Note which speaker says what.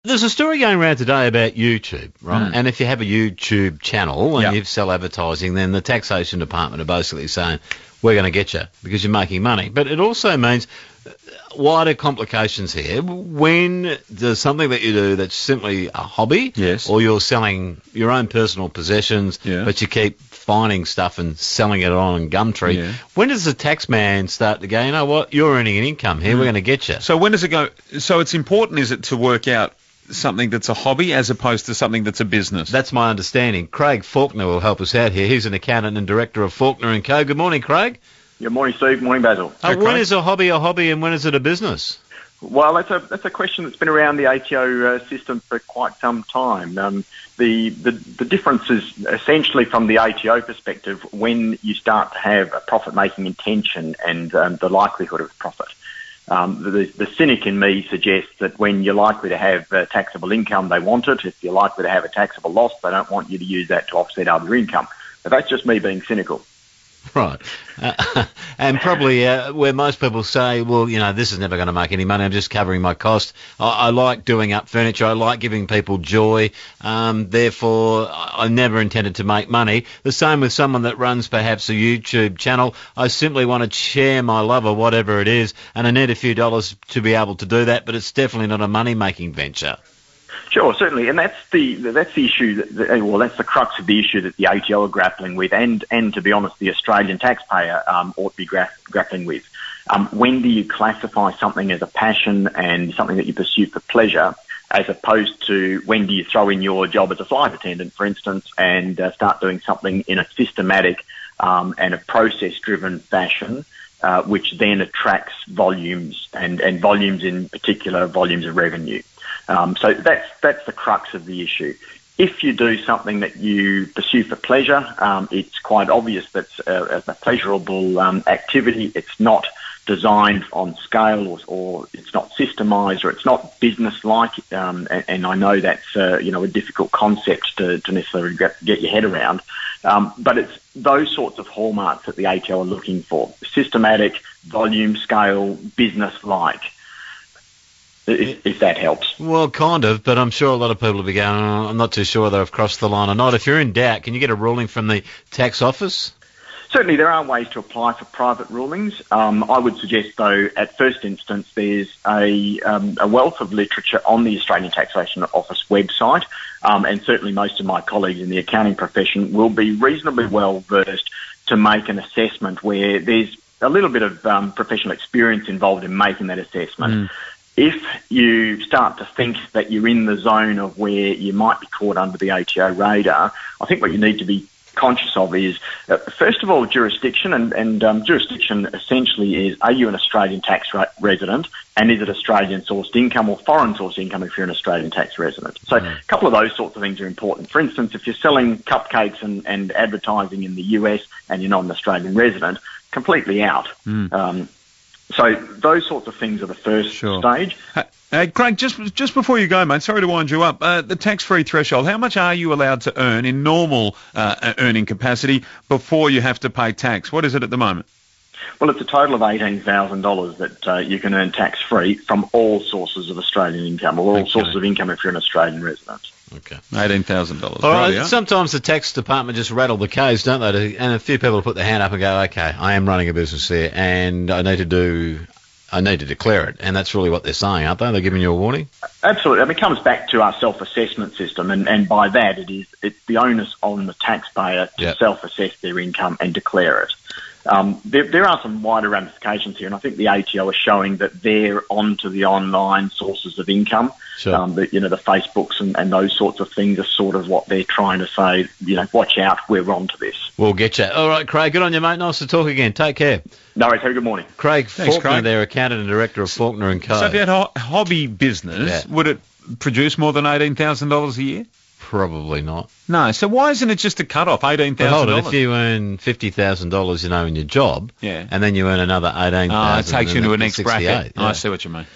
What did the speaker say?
Speaker 1: There's a story going around today about YouTube, right? And if you have a YouTube channel and you sell advertising, then the taxation department are basically saying, we're going to get you because you're making money. But it also means wider complications here. When there's something that you do that's simply a hobby, or you're selling your own personal possessions, but you keep finding stuff and selling it on Gumtree, when does the tax man start to go, you know what, you're earning an income here, we're going to get you?
Speaker 2: So when does it go? So it's important, is it, to work out something that's a hobby as opposed to something that's a business?
Speaker 1: That's my understanding. Craig Faulkner will help us out here. He's an accountant and director of Faulkner & Co. Good morning, Craig.
Speaker 3: Good morning, Steve. Good morning, Basil.
Speaker 1: When is a hobby and when is it a business?
Speaker 3: Well, that's a question that's been around the ATO system for quite some time. The difference is essentially from the ATO perspective when you start to have a profit-making intention and the likelihood of profit. The cynic in me suggests that when you're likely to have taxable income, they want it. If you're likely to have a taxable loss, they don't want you to use that to offset other income. But that's just me being cynical.
Speaker 1: Right. And probably where most people say, well, you know, this is never going to make any money, I'm just covering my cost. I like doing up furniture, I like giving people joy, therefore I never intended to make money. The same with someone that runs perhaps a YouTube channel. I simply want to share my love or whatever it is, and I need a few dollars to be able to do that, but it's definitely not a money-making venture.
Speaker 3: Sure, certainly, and that's the issue. That's the crux of the issue that the ATO are grappling with, and to be honest, the Australian taxpayer ought to be grappling with. When do you classify something as a passion and something that you pursue for pleasure, as opposed to when do you throw in your job as a flight attendant, for instance, and start doing something in a systematic and a process-driven fashion, which then attracts volumes and volumes in particular, volumes of revenue. So that's the crux of the issue. If you do something that you pursue for pleasure, it's quite obvious that's a pleasurable activity. It's not designed on scale, or it's not systemised, or it's not business-like. And I know that's a difficult concept to necessarily get your head around. But it's those sorts of hallmarks that the ATO are looking for: systematic, volume, scale, business-like. If that helps.
Speaker 1: Well, kind of, but I'm sure a lot of people will be going, I'm not too sure whether I've crossed the line or not. If you're in doubt, can you get a ruling from the tax office?
Speaker 3: Certainly, there are ways to apply for private rulings. I would suggest, though, at first instance, there's a wealth of literature on the Australian Taxation Office website, and certainly most of my colleagues in the accounting profession will be reasonably well versed to make an assessment where there's a little bit of professional experience involved in making that assessment. If you start to think that you're in the zone of where you might be caught under the ATO radar, I think what you need to be conscious of is, first of all, jurisdiction, and jurisdiction essentially is, are you an Australian tax resident, and is it Australian-sourced income or foreign-sourced income if you're an Australian tax resident? So a couple of those sorts of things are important. For instance, if you're selling cupcakes and advertising in the US and you're not an Australian resident, completely out. So those sorts of things are the first stage.
Speaker 2: Craig, just before you go, mate, sorry to wind you up, the tax-free threshold, how much are you allowed to earn in normal earning capacity before you have to pay tax? What is it at the moment?
Speaker 3: Well, it's a total of $18,000 that you can earn tax-free from all sources of Australian income, or all sources of income if you're an Australian resident.
Speaker 1: Okay.
Speaker 2: $18,000.
Speaker 1: All right. Sometimes the tax department just rattle the cage, don't they? And a few people put their hand up and go, okay, I am running a business here and I need to declare it. And that's really what they're saying, aren't they? They're giving you a warning? Absolutely.
Speaker 3: I mean, it comes back to our self-assessment system, and by that it's the onus on the taxpayer to self-assess their income and declare it. There are some wider ramifications here, and I think the ATO are showing that they're onto the online sources of income. The Facebooks and those sorts of things are sort of what they're trying to say, watch out, we're onto this.
Speaker 1: We'll get you. All right, Craig, good on you, mate. Nice to talk again. Take care.
Speaker 3: No worries. Have a good morning.
Speaker 1: Craig Faulkner, their accountant and director of Faulkner & Co.
Speaker 2: So if you had a hobby business, would it produce more than $18,000 a year?
Speaker 1: Probably not.
Speaker 2: No, so why isn't it just a cut-off, $18,000?
Speaker 1: Hold on, if you earn $50,000, in your job, and then you earn another $18,000,
Speaker 2: it takes you into a next bracket. I see what you mean.